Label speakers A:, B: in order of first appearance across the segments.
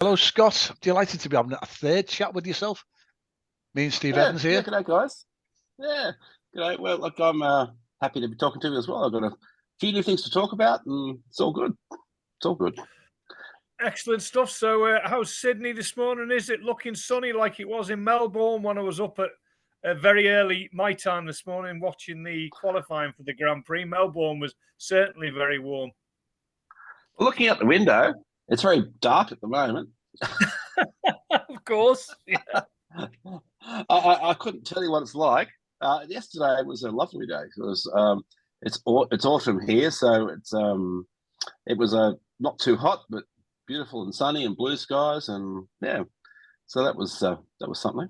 A: Hello, Scott. Delighted to be having a third chat with yourself. Me and Steve Evans here.
B: Yeah, g'day, guys. Yeah, g'day. Well, look, I'm happy to be talking to you as well. I've got a few new things to talk about, and it's all good. It's all good.
C: Excellent stuff. So, how's Sydney this morning? Is it looking sunny like it was in Melbourne when I was up at very early my time this morning watching the qualifying for the Grand Prix? Melbourne was certainly very warm.
B: Well, looking out the window, it's very dark at the moment.
C: Of course. Yeah.
B: I couldn't tell you what it's like. Yesterday was a lovely day. It was it's autumn here, so it was not too hot, but beautiful and sunny and blue skies, and yeah, so that was something.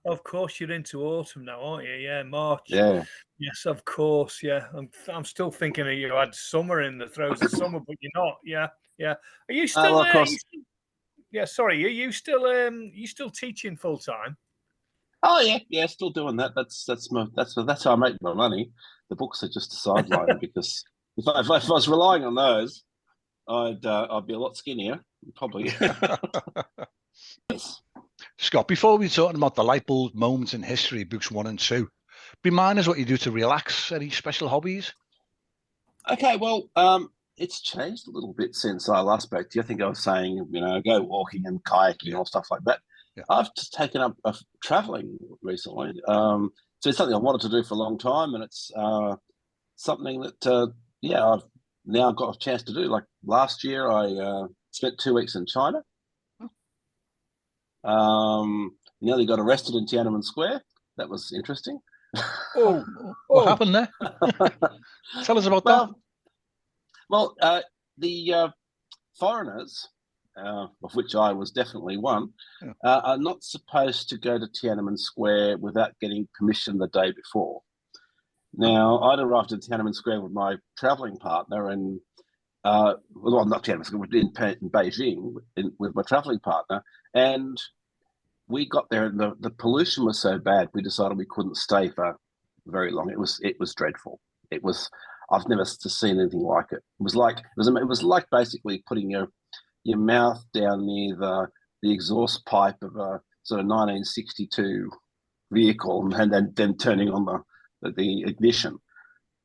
C: Of course, you're into autumn now, aren't you? Yeah, March.
B: Yeah.
C: Yes, of course. Yeah, I'm still thinking you had summer in the throes of summer, but you're not. Yeah, yeah. Are you still?
B: Well, of course.
C: Yeah, sorry. Are you still teaching full time?
B: Oh yeah, still doing that. That's how I make my money. The books are just a sideline because if I was relying on those, I'd be a lot skinnier, probably. Yes.
A: Scott, before we talking about the Lightbulb Moments in History, books 1 and 2, remind us what you do to relax. Any special hobbies?
B: Okay, well, it's changed a little bit since I last spoke to you. I think I was saying, go walking and kayaking or stuff like that. Yeah. I've just taken up traveling recently. So it's something I wanted to do for a long time, and it's something that I've now got a chance to do. Like last year, I spent 2 weeks in China. Nearly got arrested in Tiananmen Square. That was interesting.
A: Oh, what happened there? Tell us about that.
B: Well, the foreigners, of which I was definitely one, are not supposed to go to Tiananmen Square without getting permission the day before. Now, I'd arrived in Tiananmen Square with my traveling partner, and not Tiananmen Square, in Beijing with my traveling partner, and we got there, and the pollution was so bad, we decided we couldn't stay for very long. It was dreadful. It was. I've never seen anything like it. It was like basically putting your mouth down near the exhaust pipe of a sort of 1962 vehicle, and then turning on the ignition,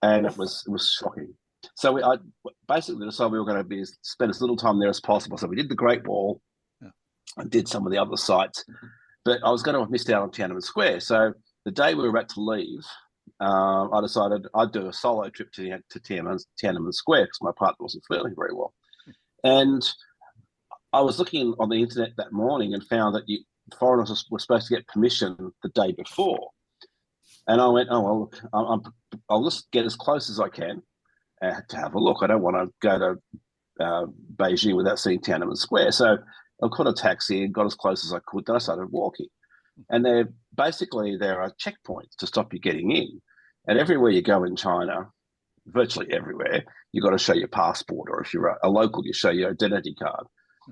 B: and it was shocking. So I basically decided we were going to spend as little time there as possible. So we did the Great Wall, and did some of the other sites, but I was going to have missed out on Tiananmen Square. So the day we were about to leave, I decided I'd do a solo trip to Tiananmen Square because my partner wasn't feeling very well. And I was looking on the internet that morning and found that foreigners were supposed to get permission the day before. And I went, oh, well, I'll just get as close as I can to have a look. I don't want to go to Beijing without seeing Tiananmen Square. So I caught a taxi and got as close as I could. Then I started walking. And there are checkpoints to stop you getting in. And everywhere you go in China, virtually everywhere, you've got to show your passport, or if you're a local, you show your identity card.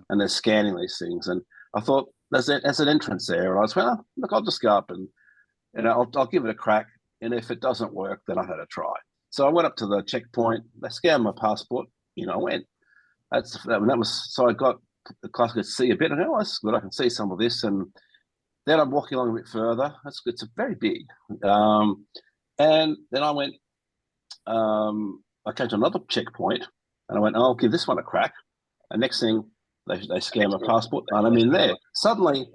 B: And they're scanning these things. And I thought, there's an entrance there. And I was, well, look, I'll just go up and I'll give it a crack. And if it doesn't work, then I had a try. So I went up to the checkpoint. They scanned my passport. I went. So I got the class could see a bit. And that's good. I can see some of this. And then I'm walking along a bit further. That's good. It's very big. And then I went, I came to another checkpoint, and I went, I'll give this one a crack. And next thing, they scan my passport, and I'm in there. Suddenly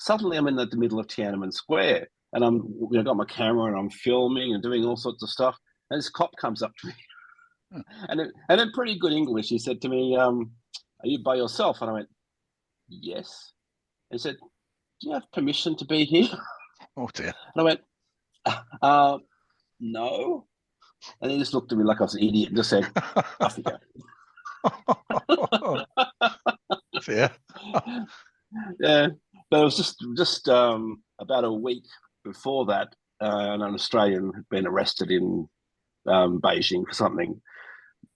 B: I'm in the middle of Tiananmen Square, and I'm got my camera, and I'm filming and doing all sorts of stuff. And this cop comes up to me, and in pretty good English, he said to me, "Are you by yourself?" And I went, "Yes." And he said, "Do you have permission to be here?"
A: Oh dear.
B: And I went, "No." And he just looked at me like I was an idiot and just said, "Off you go."
A: Yeah.
B: Yeah, but it was just about a week before that, an Australian had been arrested in Beijing for something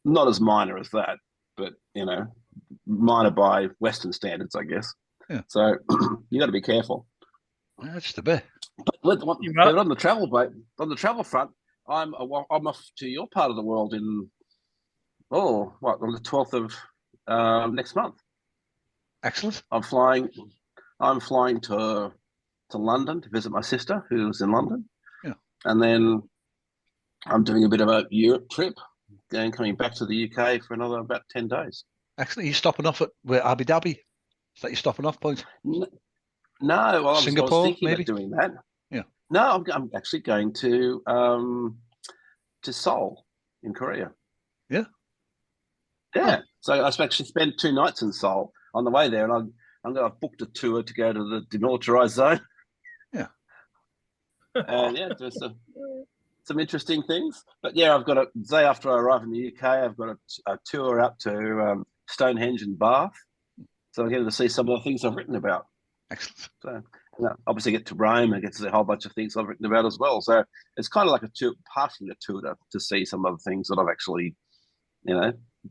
B: not as minor as that, but minor by Western standards, I guess.
A: Yeah.
B: So you got to be careful.
A: That's the bit.
B: But on the travel front, I'm off to your part of the world on the 12th of next month.
A: Excellent.
B: I'm flying to London to visit my sister who's in London.
A: Yeah.
B: And then I'm doing a bit of a Europe trip, coming back to the UK for another about 10 days.
A: Excellent. You're stopping off at Abu Dhabi? Is that your stopping off point?
B: No, well, I was thinking
A: maybe?
B: about doing that.
A: Yeah.
B: No, I'm actually going to Seoul in Korea.
A: Yeah.
B: Yeah.
A: Oh.
B: So I actually spent 2 nights in Seoul on the way there, and I've booked a tour to go to the demilitarized zone.
A: Yeah.
B: And yeah, there's some interesting things. But yeah, I've got the day after I arrive in the UK, I've got a tour up to Stonehenge and Bath. So I'm getting to see some of the things I've written about.
A: Excellent.
B: So obviously get to Rome and get to see a whole bunch of things I've written about as well. So it's kind of like a tour, partially a tour to see some of the things that I've actually,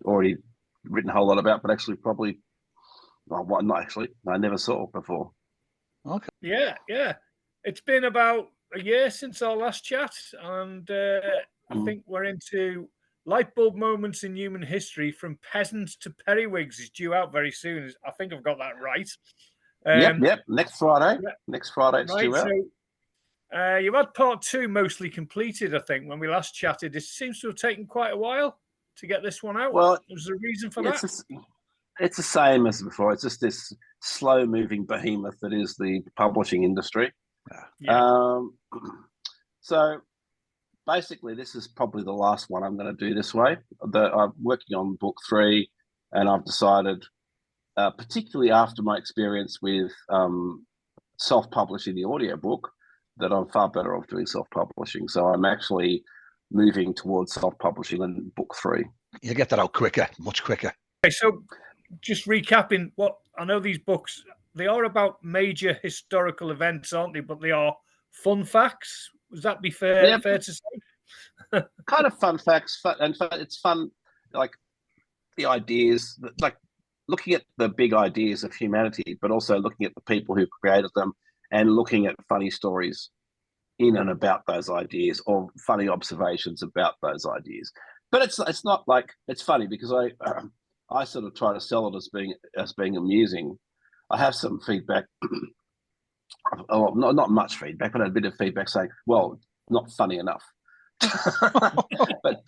B: already written a whole lot about, but actually probably, well, not actually, I never saw before.
A: Okay.
C: Yeah. It's been about a year since our last chat, and I think we're into Lightbulb Moments in Human History from Peasants to Periwigs is due out very soon. I think I've got that right.
B: Yep. Next Friday. Next Friday it's due out.
C: So, you've had part 2 mostly completed, I think, when we last chatted. It seems to have taken quite a while to get this one out.
B: Well,
C: was there a reason for that?
B: It's the same as before. It's just this slow-moving behemoth that is the publishing industry.
C: Yeah.
B: So basically, this is probably the last one I'm going to do this way. I'm working on book 3, and I've decided, particularly after my experience with self-publishing the audiobook, that I'm far better off doing self-publishing. So I'm actually moving towards self-publishing in book 3.
A: You get that out quicker, much quicker.
C: Okay, so just recapping what I know, these books, they are about major historical events, aren't they? But they are fun facts. Would that be fair to say?
B: Kind of fun facts, and it's fun, like the ideas, like looking at the big ideas of humanity, but also looking at the people who created them and looking at funny stories in and about those ideas or funny observations about those ideas. But it's not like, it's funny because I sort of try to sell it as being amusing. I have some feedback, not much feedback, but a bit of feedback saying, well, not funny enough. but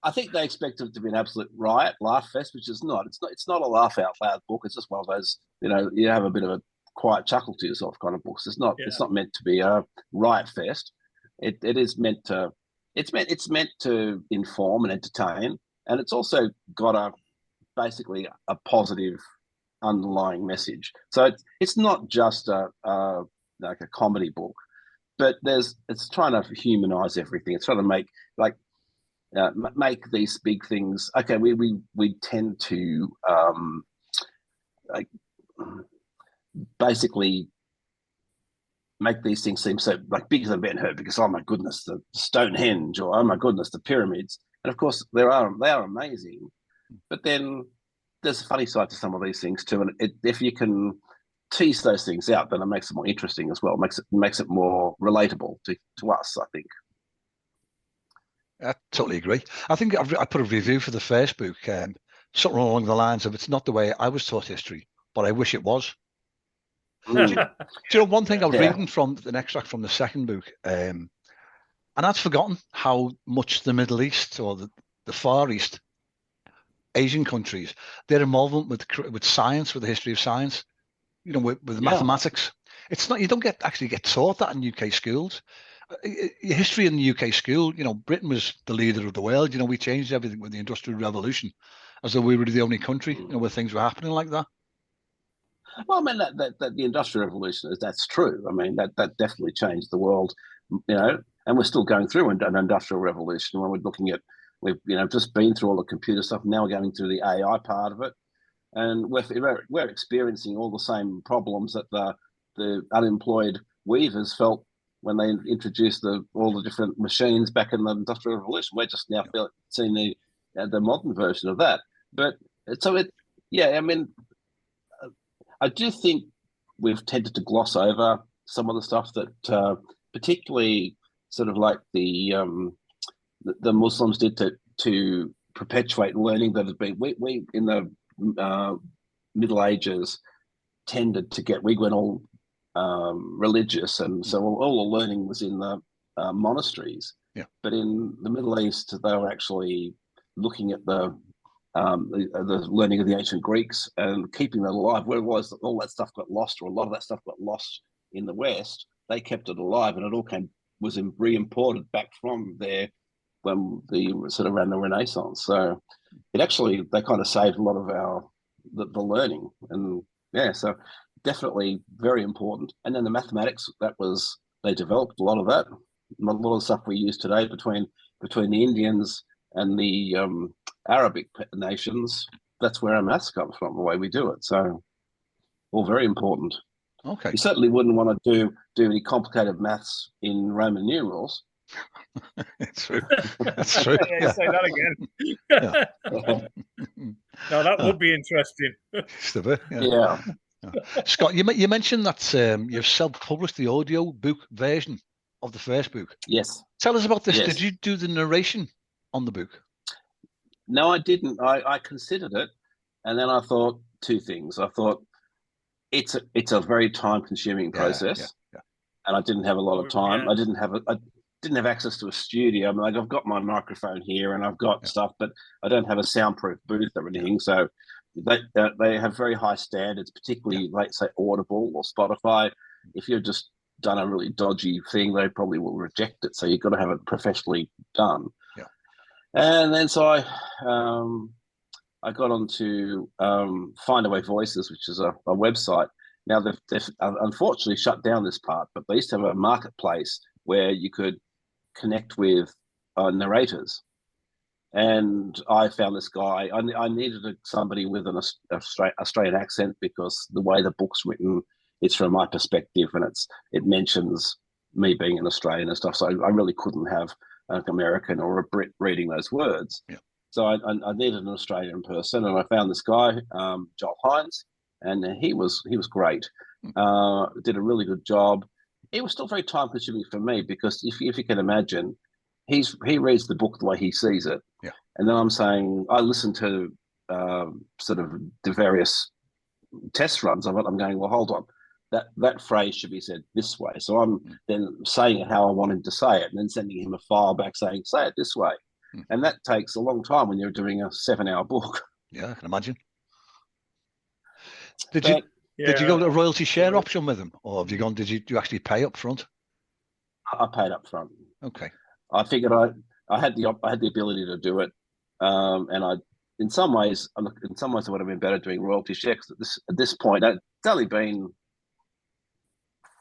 B: I think they expect it to be an absolute riot, laugh fest, which is not. It's not a laugh out loud book. It's just one of those, you have a bit of a quiet chuckle to yourself kind of books. It's not meant to be a riot fest. It is meant to. It's meant to inform and entertain, and it's also got basically a positive underlying message. So it's not just like a comedy book, but it's trying to humanize everything. It's trying to make make these big things. Okay, we tend to basically make these things seem so like bigger than Ben-Hur because, oh my goodness, the Stonehenge, or oh my goodness, the pyramids. And of course they are amazing, but then there's a funny side to some of these things too. And if you can tease those things out, then it makes it more interesting as well. It makes it more relatable to us, I think.
A: I totally agree. I think I put a review for the first book, something along the lines of, it's not the way I was taught history, but I wish it was. Do you know one thing I was reading from an extract from the second book, and I'd forgotten how much the Middle East or the Far East, Asian countries, their involvement with science, with the history of science, with mathematics. It's not, you don't actually get taught that in UK schools. History in the UK school, Britain was the leader of the world. We changed everything with the Industrial Revolution, as though we were the only country, where things were happening like that.
B: Well, I mean, that the Industrial Revolution, that's true. I mean, that definitely changed the world, and we're still going through an Industrial Revolution when we're looking at, we've just been through all the computer stuff. Now we're going through the AI part of it, and we're experiencing all the same problems that the unemployed weavers felt when they introduced all the different machines back in the Industrial Revolution. We're just now seeing the modern version of that. But I mean, I do think we've tended to gloss over some of the stuff that, particularly sort of like the Muslims did to perpetuate learning that has been. We in the Middle Ages tended to get, we went all religious, and so all the learning was in the monasteries.
A: Yeah.
B: But in the Middle East, they were actually looking at the learning of the ancient Greeks and keeping that alive. Where it was that all that stuff got lost, or a lot of that stuff got lost in the West, they kept it alive, and it all was re-imported back from there when around the Renaissance. So it actually, they kind of saved a lot of the learning, and yeah, so definitely very important. And then the mathematics, they developed a lot of that. A lot of the stuff we use today between the Indians and the Arabic nations, that's where our maths comes from, the way we do it. So all very important.
A: Okay.
B: You certainly wouldn't want to do any complicated maths in Roman numerals.
A: It's true. That's true.
C: Yeah, say that again. No, that would be interesting.
B: Yeah.
A: Scott, you mentioned that you've self-published the audio book version of the first book.
B: Yes.
A: Tell us about this.
B: Yes.
A: Did you do the narration on the book?
B: No, I didn't. I considered it, and then I thought two things. I thought it's a very time-consuming process, and I didn't have a lot of time.
C: Yeah.
B: I didn't have access to a studio. I mean, like, I've got my microphone here and I've got stuff, but I don't have a soundproof booth or anything. So they have very high standards, particularly like say Audible or Spotify. If you've just done a really dodgy thing, they probably will reject it. So you've got to have it professionally done.
A: Yeah.
B: And then so I got onto Findaway Voices, which is a website. Now they've unfortunately shut down this part, but they used to have a marketplace where you could connect with narrators. And I found this guy. I needed somebody with an Australian accent, because the way the book's written, it's from my perspective, and it mentions me being an Australian and stuff. So I really couldn't have an American or a Brit reading those words.
A: Yeah.
B: So I needed an Australian person, and I found this guy, Joel Hines, and he was great. Did a really good job. It was still very time consuming for me, because if you can imagine, he reads the book the way he sees it.
A: Yeah.
B: And then I'm saying, I listen to sort of the various test runs of it. I'm going, well, hold on, that phrase should be said this way. So I'm then saying it how I want him to say it, and then sending him a file back saying, say it this way. And that takes a long time when you're doing a 7-hour book.
A: Yeah, I can imagine. Did you go to a royalty share option with them, or have you gone? Did you actually pay up front?
B: I paid up front.
A: Okay.
B: I figured I had the ability to do it, and in some ways it would have been better doing royalty share, because at this point it's only been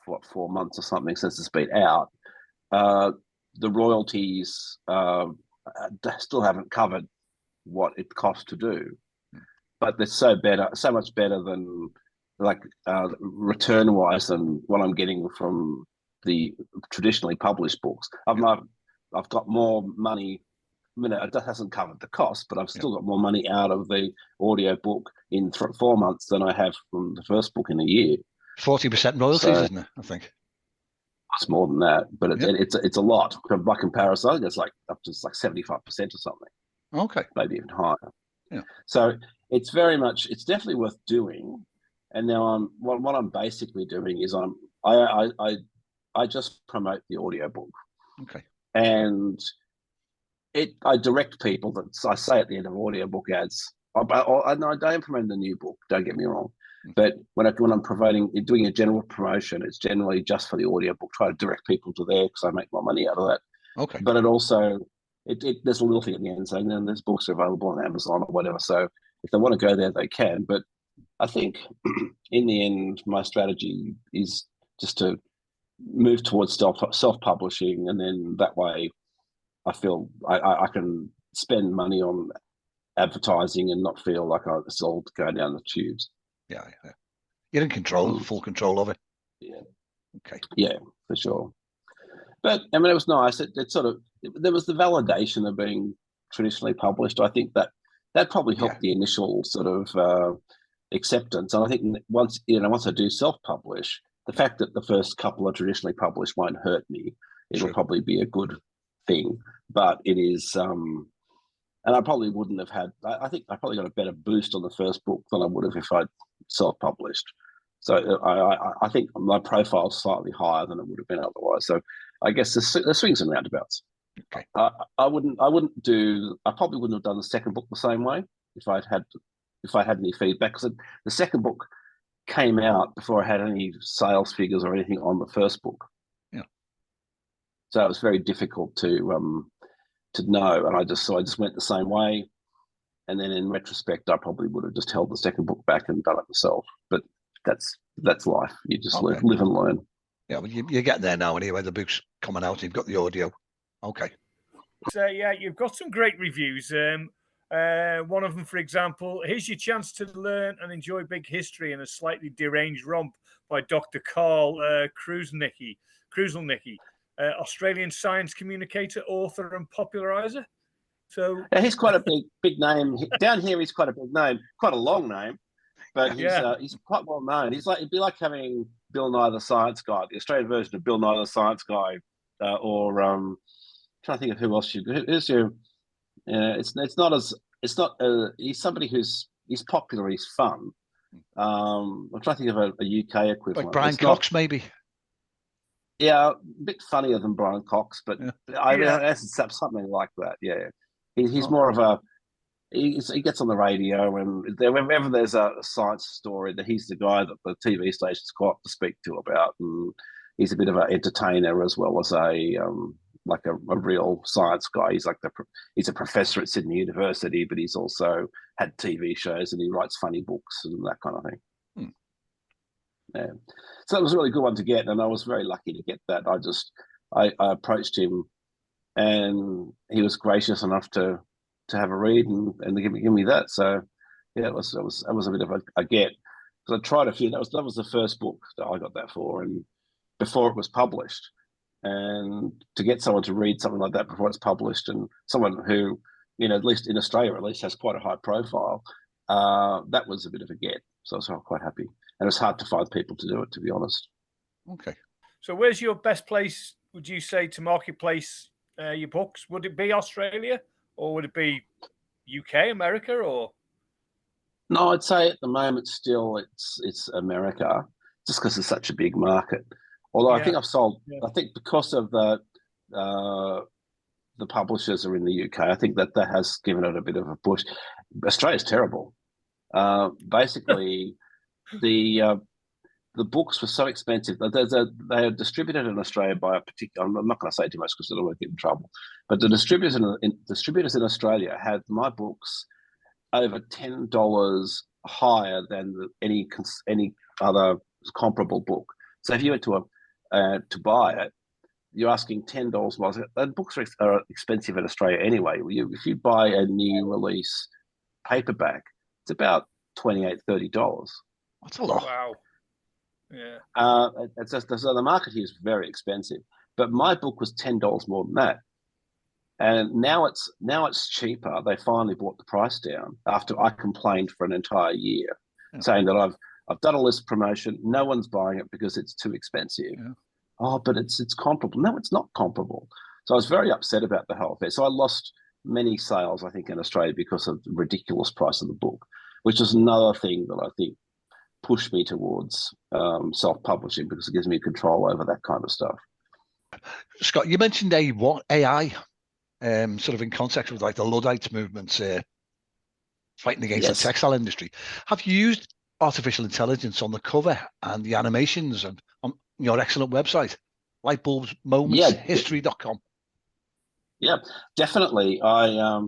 B: 4 months or something since it's been out. The royalties still haven't covered what it costs to do, but it's so much better than return wise than what I'm getting from the traditionally published books. I've got more money. I mean, it hasn't covered the cost, but I've still got more money out of the audio book in 4 months than I have from the first book in a year.
A: 40% royalties, isn't it? I think
B: it's more than that, but it's a lot by comparison. I think it's up to 75% or something.
A: Okay,
B: maybe even higher.
A: Yeah.
B: So it's definitely worth doing. And now what I'm basically doing is I just promote the audiobook.
A: Okay.
B: And I direct people that I say at the end of audiobook ads. I don't promote the new book, don't get me wrong. But when I'm doing a general promotion, it's generally just for the audiobook. Try to direct people to there, because I make more money out of that.
A: Okay.
B: But it also there's a little thing at the end saying, there's books available on Amazon or whatever. So if they want to go there, they can. But I think in the end, my strategy is just to move towards self-publishing, and then that way I feel I can spend money on advertising and not feel like it's all going down the tubes.
A: Yeah. You're in control, full control of it.
B: Yeah.
A: Okay.
B: Yeah, for sure. But I mean, it was nice. There was the validation of being traditionally published. I think that probably helped the initial sort of acceptance. And I think once I do self-publish, the fact that the first couple are traditionally published won't hurt me. It'll probably be a good thing. But it is And I probably wouldn't have had. I think I probably got a better boost on the first book than I would have if I'd self-published. So I think my profile is slightly higher than it would have been otherwise. So I guess the swings and roundabouts.
A: Okay.
B: I probably wouldn't have done the second book the same way if I had any feedback, because the second book came out before I had any sales figures or anything on the first book.
A: Yeah.
B: So it was very difficult to know, and I just went the same way. And then in retrospect, I probably would have just held the second book back and done it myself. But that's life. You just live and learn.
A: Yeah, well, you get there now anyway. The book's coming out. You've got the audio. Okay.
C: So yeah, you've got some great reviews. One of them, for example, here's your chance to learn and enjoy big history in a slightly deranged romp by Dr. Carl Kruzelnicki, Australian science communicator, author, and popularizer. So
B: he's quite a big name down here. He's quite a big name, quite a long name, but he's quite well known. It'd be like having Bill Nye the Science Guy, the Australian version of Bill Nye the Science Guy, or trying to think of who else who's your. He's somebody he's popular. He's fun. I'm trying to think of a UK equivalent.
A: Like Brian Cox, maybe.
B: Yeah, a bit funnier than Brian Cox, but I guess it's something like that. Yeah, he's more of a. He gets on the radio, and whenever there's a science story, that he's the guy that the TV station's got to speak to about, and he's a bit of an entertainer as well as a real science guy. He's a professor at Sydney University, but he's also had TV shows and he writes funny books and that kind of thing. Yeah, so that was a really good one to get, and I was very lucky to get that. I approached him, and he was gracious enough to have a read and give me that. So yeah, it was a bit of a get, because I tried a few. That was the first book that I got that for, and before it was published. And to get someone to read something like that before it's published, and someone who, at least in Australia, at least has quite a high profile, that was a bit of a get. So I was quite happy. And it's hard to find people to do it, to be honest.
A: Okay.
C: So where's your best place, would you say, to marketplace your books? Would it be Australia, or would it be UK, America, or? No,
B: I'd say at the moment still it's America, just because it's such a big market. Although I think I've sold, I think because of the publishers are in the UK, I think that has given it a bit of a push. Australia's terrible. Basically, the books were so expensive. They are distributed in Australia by a particular. I'm not going to say too much because I don't want to get in trouble. But the distributors in Australia had my books over $10 higher than any other comparable book. So if you went to buy it, you're asking $10 more. And books are expensive in Australia anyway. If you buy a new release paperback, it's about $28, $30.
A: That's a lot.
C: Wow. Yeah.
B: So the market here is very expensive, but my book was $10 more than that, and now it's cheaper. They finally brought the price down after I complained for an entire year, saying that I've done a list promotion. No one's buying it because it's too expensive. Yeah. Oh, but it's comparable. No, it's not comparable. So I was very upset about the whole thing. So I lost many sales, I think, in Australia because of the ridiculous price of the book, which is another thing that I think pushed me towards self-publishing, because it gives me control over that kind of stuff.
A: Scott, you mentioned AI, sort of in context with like the Luddites movement, fighting against the textile industry. Have you used artificial intelligence on the cover and the animations and on your excellent website, Lightbulb Moments, history.com?
B: Yeah, definitely. I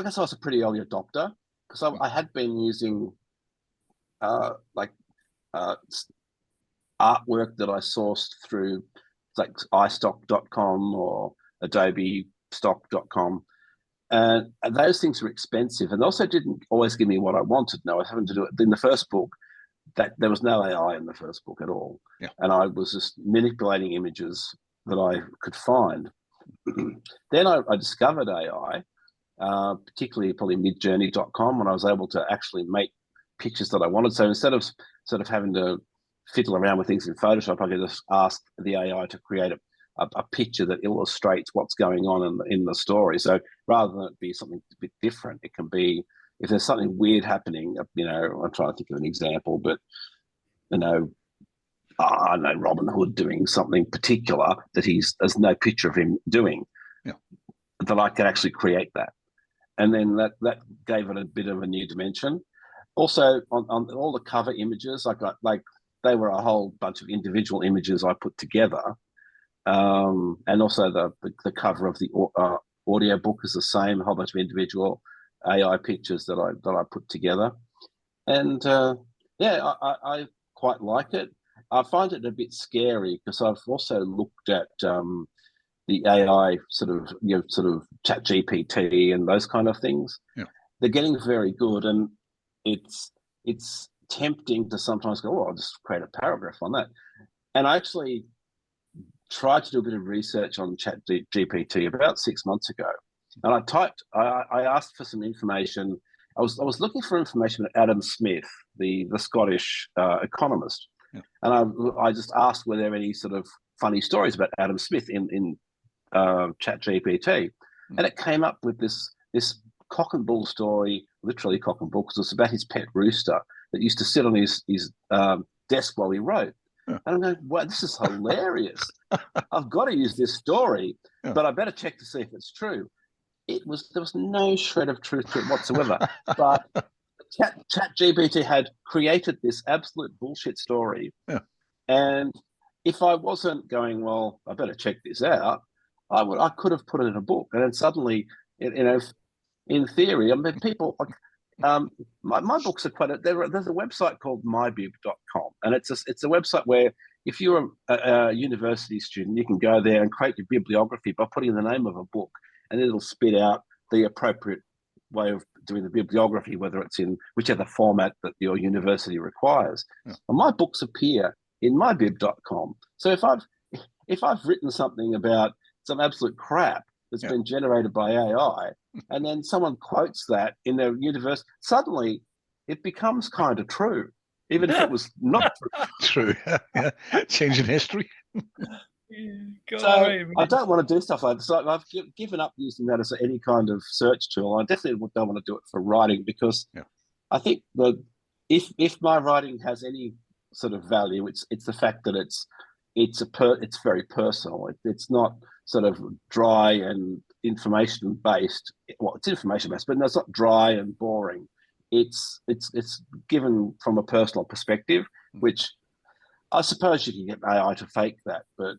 B: guess I was a pretty early adopter, because I had been using artwork that I sourced through like iStock.com or AdobeStock.com, and those things were expensive, and also didn't always give me what I wanted. No, I was having to do it in the first book. That there was no AI in the first book at all, and I was just manipulating images that I could find. Then I discovered AI, particularly probably midjourney.com, when I was able to actually make pictures that I wanted. So instead of sort of having to fiddle around with things in Photoshop, I could just ask the AI to create a picture that illustrates what's going on in the story. So rather than it be something a bit different, it can be, if there's something weird happening, you know, I'm trying to think of an example, but, you know, I don't know, Robin Hood doing something particular that there's no picture of him doing, that I could actually create that. And then that gave it a bit of a new dimension. Also, on all the cover images, I got, like, they were a whole bunch of individual images I put together. And also the cover of the audio book is the same, a whole bunch of individual AI pictures that I put together. And I quite like it. I find it a bit scary because I've also looked at the AI sort of chat GPT and those kind of things.
A: Yeah.
B: They're getting very good, and it's tempting to sometimes go, oh, I'll just create a paragraph on that. And I actually tried to do a bit of research on chat GPT about 6 months ago. And I asked for some information. I was looking for information about Adam Smith, the Scottish economist.
A: Yeah.
B: And I just asked, were there any sort of funny stories about Adam Smith in ChatGPT? And it came up with this cock and bull story, literally cock and bull, because it's about his pet rooster that used to sit on his desk while he wrote. And I'm going, wow, this is hilarious. I've got to use this story, but I better check to see if it's true. There was no shred of truth to it whatsoever. But ChatGPT had created this absolute bullshit story. Yeah. And if I wasn't going, well, I better check this out, I could have put it in a book. And then suddenly, you know, in theory, I mean, people, my books are quite, there's a website called mybib.com. And it's a website where if you're a university student, you can go there and create your bibliography by putting in the name of a book, and it'll spit out the appropriate way of doing the bibliography, whether it's in whichever format that your university requires. Yeah. And my books appear in mybib.com. So if I've written something about some absolute crap that's been generated by AI, and then someone quotes that in their universe, suddenly it becomes kind of true, even if it was not true.
A: True. Changing history.
B: So I don't want to do stuff like this. So I've given up using that as any kind of search tool. I definitely don't want to do it for writing, because I think that if my writing has any sort of value, it's the fact that it's very personal. It's not sort of dry and information based. Well, it's information based, but no, it's not dry and boring. It's given from a personal perspective, which I suppose you can get AI to fake that, but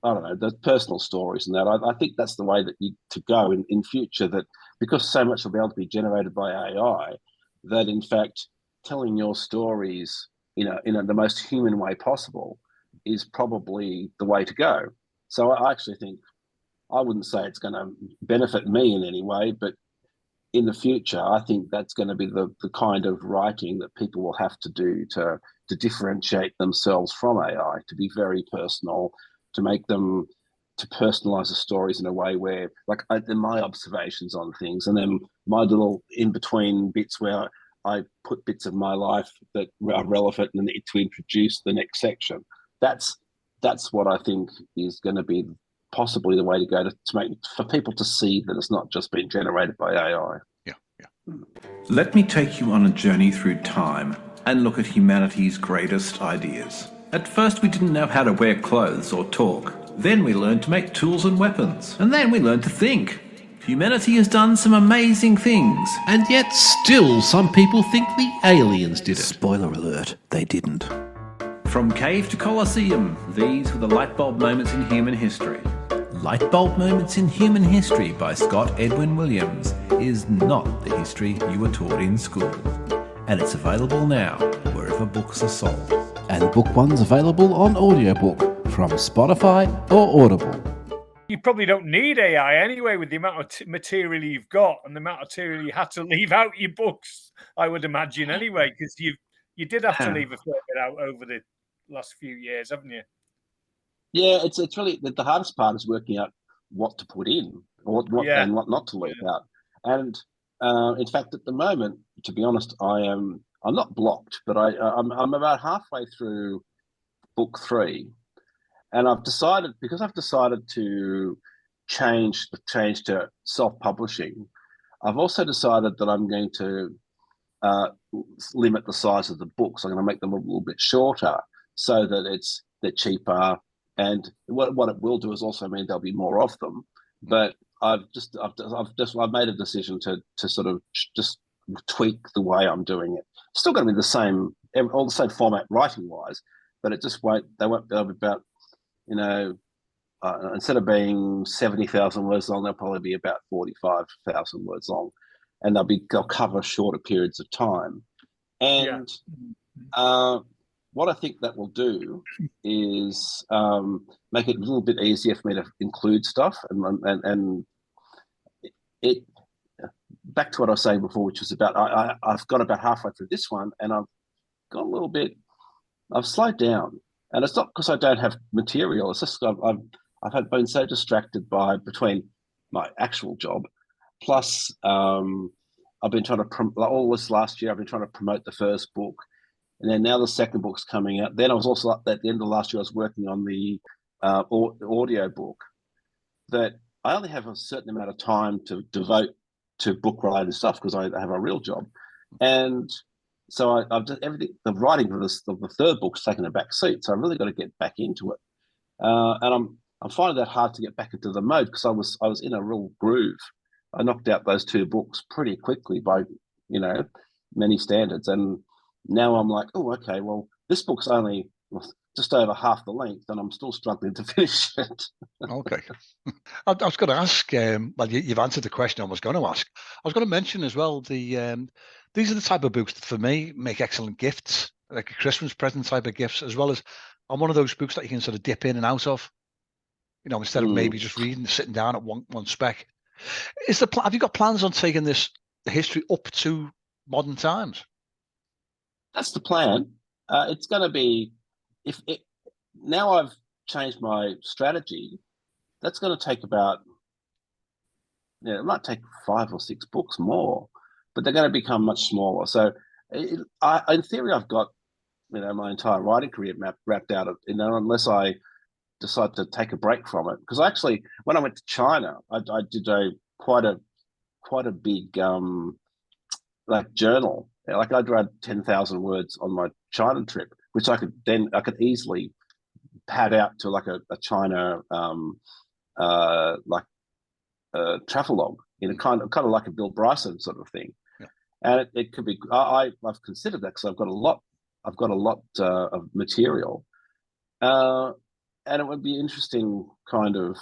B: I don't know, the personal stories and that. I think that's the way that to go in future, that because so much will be able to be generated by AI, that in fact telling your stories in the most human way possible is probably the way to go. So I actually think, I wouldn't say it's going to benefit me in any way, but in the future, I think that's going to be the kind of writing that people will have to do to differentiate themselves from AI, to be very personal, to make them, to personalize the stories in a way where, like, my observations on things, and then my little in-between bits where I put bits of my life that are relevant and to introduce the next section. That's what I think is going to be possibly the way to go, to make, for people to see that it's not just being generated by AI.
A: Yeah.
D: Let me take you on a journey through time and look at humanity's greatest ideas. At first, we didn't know how to wear clothes or talk. Then we learned to make tools and weapons. And then we learned to think. Humanity has done some amazing things.
E: And yet still some people think the aliens did it.
F: Spoiler alert, they didn't.
D: From cave to Colosseum, these were the Lightbulb Moments in Human History. Lightbulb Moments in Human History by Scott Edwin Williams is not the history you were taught in school. And it's available now wherever books are sold.
E: And Book One's available on audiobook from Spotify or Audible.
C: You probably don't need AI anyway, with the amount of material you've got and the amount of material you had to leave out your books, I would imagine anyway, because you did have to leave a fair bit out over the last few years, haven't you?
B: Yeah, it's really the hardest part is working out what to put in, or what and what not to leave out. And in fact, at the moment, to be honest, I'm not blocked, but I'm about halfway through book 3, And I've decided to change to self-publishing. I've also decided that I'm going to limit the size of the books. I'm going to make them a little bit shorter so that they're cheaper. And what it will do is also mean there'll be more of them. But I've made a decision to sort of just tweak the way I'm doing it. It's still going to be all the same format writing wise, but it just won't. They'll be about, instead of being 70,000 words long, they'll probably be about 45,000 words long, and they'll cover shorter periods of time. And what I think that will do is make it a little bit easier for me to include stuff, and it. Back to what I was saying before, which was about I've got about halfway through this one, and I've got a little bit. I've slowed down, and it's not because I don't have material. It's just I've been so distracted between my actual job, plus I've been trying to all this last year. I've been trying to promote the first book, and then now the second book's coming out. Then I was also at the end of last year. I was working on the audio book. That I only have a certain amount of time to devote to book related stuff because I have a real job, and so I've just everything. The writing of the third book's taken a back seat, so I've really got to get back into it. And I'm finding that hard to get back into the mode because I was in a real groove. I knocked out those two books pretty quickly by many standards, and now I'm like, oh, okay, well, this book's only just over half the length, and I'm still struggling to finish it.
A: Okay. I was going to ask, well, you've answered the question I was going to ask. I was going to mention as well, these are the type of books that for me make excellent gifts, like a Christmas present type of gifts, as well as I'm one of those books that you can sort of dip in and out of, instead of maybe just reading, sitting down at one spec. Have you got plans on taking the history up to modern times?
B: That's the plan. It's going to be, now I've changed my strategy, that's going to take about, it might take 5 or 6 books more, but they're going to become much smaller. So in theory, I've got, my entire writing career wrapped out of, unless I decide to take a break from it. Because actually, when I went to China, I did quite a big journal. Like I'd read 10,000 words on my China trip, which I could easily pad out to like a China travelogue, kind of like a Bill Bryson sort of thing. Yeah. And it could be. I've considered that because I've got a lot of material, and it would be interesting, kind of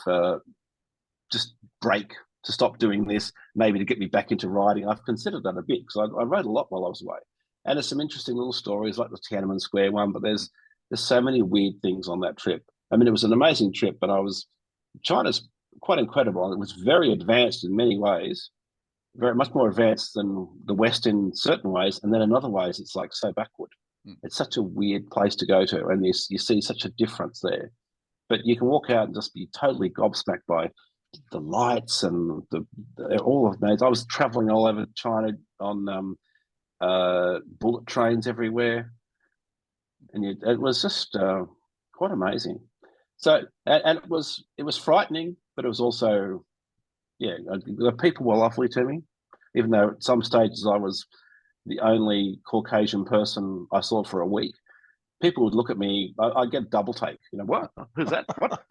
B: just break to stop doing this, maybe to get me back into writing. I've considered that a bit because I wrote a lot while I was away, and there's some interesting little stories like the Tiananmen Square one. But there's so many weird things on that trip. I mean, it was an amazing trip, but China's quite incredible. It was very advanced in many ways, very much more advanced than the West in certain ways, and then in other ways it's like so backward. It's such a weird place to go to, and you see such a difference there. But you can walk out and just be totally gobsmacked by the lights and all of those. I was traveling all over China on bullet trains everywhere, and it was just quite amazing. So, and it was frightening, but it was also, the people were lovely to me, even though at some stages I was the only Caucasian person I saw for a week. People would look at me. I'd get a double take. What? Who's that? What?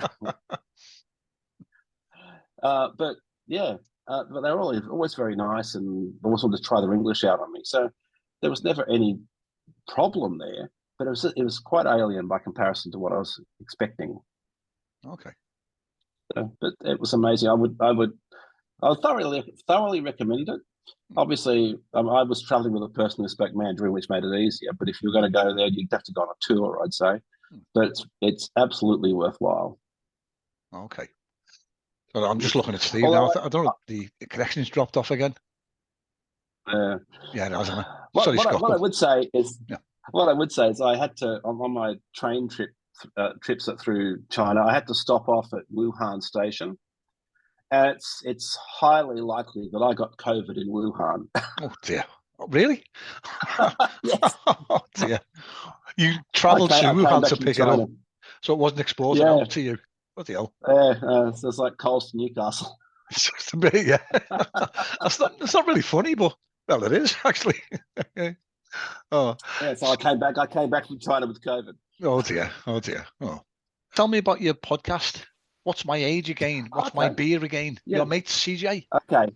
B: But they were always very nice and always wanted to try their English out on me. So there was never any problem there. But it was quite alien by comparison to what I was expecting.
A: Okay.
B: But it was amazing. I would thoroughly recommend it. Obviously, I was traveling with a person who spoke Mandarin, which made it easier. But if you're going to go there, you'd have to go on a tour, I'd say. But it's absolutely worthwhile.
A: Okay. So I'm just looking at Steve now. I don't know if the connection's dropped off again.
B: Yeah,
A: it hasn't.
B: Sorry, Scott. What I would say is I had to, on my train trips through China, I had to stop off at Wuhan station. And it's highly likely that I got COVID in Wuhan.
A: Oh dear! Really?
B: Yes.
A: Oh dear! You travelled to Wuhan to pick it up. So it wasn't exported
B: Yeah.
A: out to you. What the hell?
B: So it's like Coles to Newcastle.
A: Yeah. That's not really funny, but well, it is actually. Oh.
B: Yeah, so I came back from China with COVID.
A: Oh dear. Oh dear. Oh. Tell me about your podcast. What's my age again? What's my beer again?
B: Yeah.
A: Your mate CJ.
B: Okay.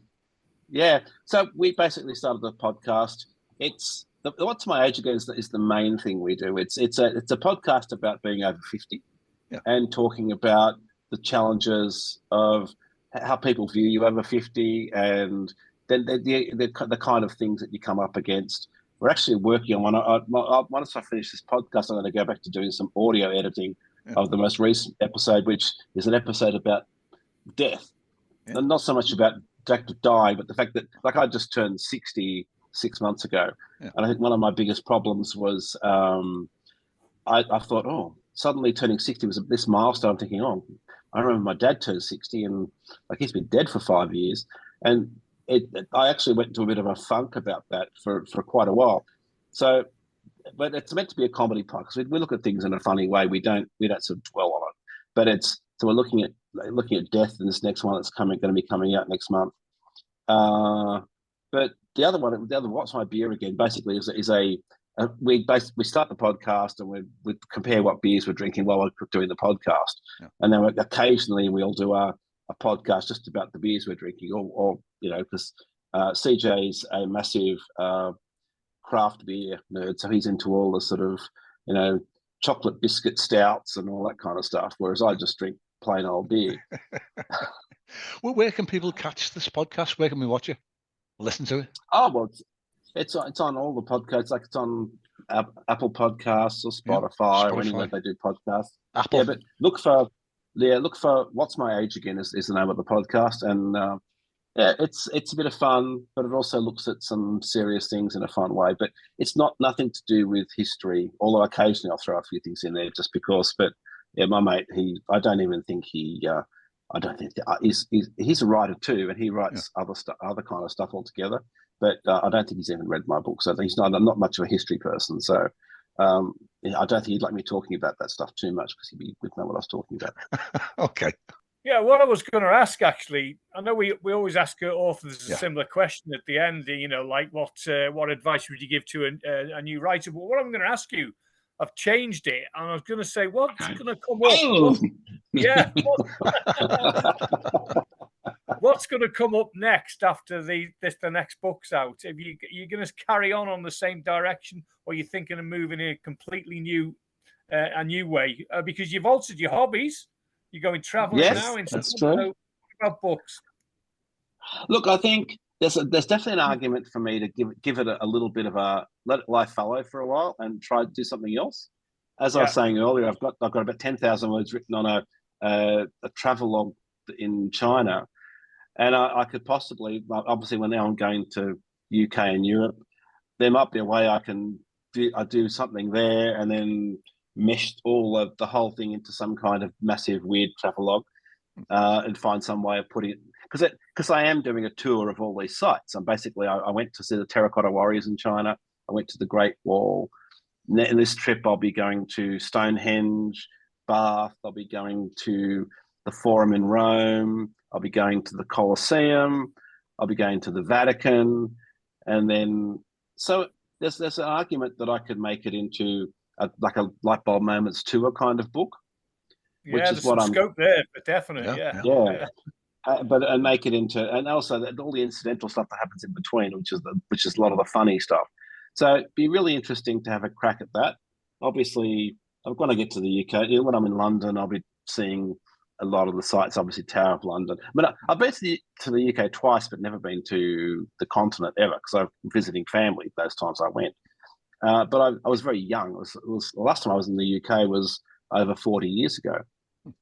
B: Yeah. So we basically started the podcast. It's What's my age again is the main thing we do. It's a podcast about being over 50 and talking about the challenges of how people view you over 50 and then the kind of things that you come up against. We're actually working on one. Once I finish this podcast, I'm going to go back to doing some audio editing of the most recent episode, which is an episode about death. And not so much about the act of dying, but the fact that, like, I just turned 60 6 months ago. And I think one of my biggest problems was I thought, oh, suddenly turning 60 was this milestone. I'm thinking, oh, I remember my dad turned 60 and like he's been dead for 5 years. And I actually went into a bit of a funk about that for quite a while. So, but it's meant to be a comedy podcast. We look at things in a funny way. We don't sort of dwell on it. But so we're looking at death in this next one that's going to be coming out next month. But the other What's My Beer Again, basically is we start the podcast and we compare what beers we're drinking while we're doing the podcast, and then occasionally we'll do a podcast just about the beers we're drinking, or because CJ's a massive craft beer nerd, so he's into all the sort of chocolate biscuit stouts and all that kind of stuff, whereas I just drink plain old beer.
A: Well, where can people catch this podcast? Where can we watch it? Listen to it?
B: Oh, well, it's on all the podcasts. Like, it's on Apple Podcasts or Spotify or anywhere they do podcasts.
A: Apple.
B: Yeah, but look for What's My Age Again is the name of the podcast, and it's a bit of fun, but it also looks at some serious things in a fun way. But it's nothing to do with history, although occasionally I'll throw a few things in there just because. But yeah, my mate, I don't think he's a writer too, and he writes other kind of stuff altogether. But I don't think he's even read my book, so he's not much of a history person. So I don't think he'd like me talking about that stuff too much because he would know what I was talking about.
A: Okay.
C: Yeah, what I was going to ask, actually, I know we always ask authors a similar question at the end. Like what advice would you give to a new writer? But what I'm going to ask you, I've changed it, and I was going to say, what's going to come up? What's going to come up next after the next book's out? Are you going to carry on the same direction, or are you thinking of moving in a completely new way? Because you've altered your hobbies. You're going traveling now.
B: That's true.
C: So about books.
B: Look, I think there's definitely an argument for me to give it a little bit of a let it lie fallow for a while and try to do something else. As I was saying earlier, I've got about 10,000 words written on a travelogue in China, and I could possibly, obviously, when now I'm going to UK and Europe, there might be a way I can do something there and then mesh all of the whole thing into some kind of massive weird travelogue, and find some way of putting it, because I am doing a tour of all these sites. And basically, I went to see the Terracotta Warriors in China. I went to the Great Wall. In this trip, I'll be going to Stonehenge, Bath. I'll be going to the Forum in Rome. I'll be going to the Colosseum. I'll be going to the Vatican. And then, so there's an argument that I could make it into like a Lightbulb Moments tour kind of book.
C: Yeah, there's some scope there, but definitely,
B: yeah. And make it into, and also all the incidental stuff that happens in between, which is a lot of the funny stuff. So it'd be really interesting to have a crack at that. Obviously, when I get to the UK, when I'm in London, I'll be seeing a lot of the sites. Obviously, Tower of London. I mean, I've been to the UK twice, but never been to the continent ever because I'm visiting family those times I went. But I was very young. It was the last time I was in the UK was over 40 years ago. Wow.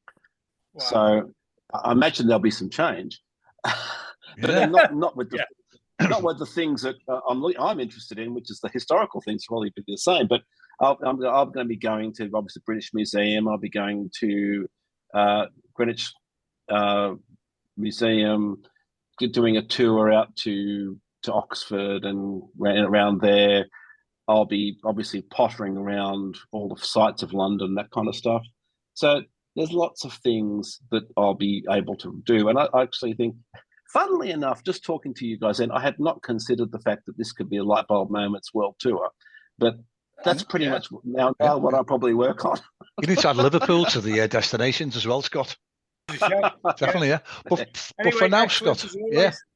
B: So I imagine there'll be some change, but not with the things that I'm interested in, which is the historical things. Probably be the same. But I'm going to be going to obviously the British Museum. I'll be going to Greenwich Museum, doing a tour out to Oxford and around there. I'll be obviously pottering around all the sites of London, that kind of stuff. So there's lots of things that I'll be able to do. And I actually think, funnily enough, just talking to you guys, and I had not considered the fact that this could be a Lightbulb Moments World Tour, but that's pretty much now what I probably work on.
A: You need to add Liverpool to the destinations as well, Scott. Definitely, yeah. But for now, Scott,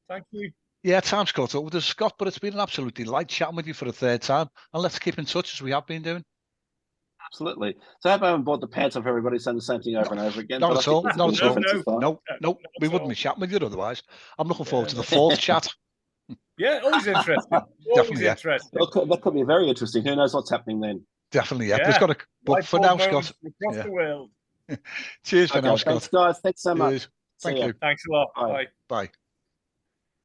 C: thank you.
A: Yeah, time's caught up with us, Scott, but it's been an absolute delight chatting with you for a third time. And let's keep in touch as we have been doing.
B: Absolutely. So I hope I haven't bought the pants off everybody saying the same thing over and over again.
A: Not at all. Not at all. No, we wouldn't
C: all.
A: be chatting with you otherwise. I'm looking forward to the fourth chat.
C: Yeah, always interesting.
A: Definitely,
C: interesting.
B: That could be very interesting. Who knows what's happening then?
A: Definitely, yeah. There's got to, but for now, Scott.
C: Across the world.
A: Cheers for now, Scott.
B: Thanks, guys. Thanks so much.
A: Thank you.
C: Thanks a lot.
B: Bye.
A: Bye.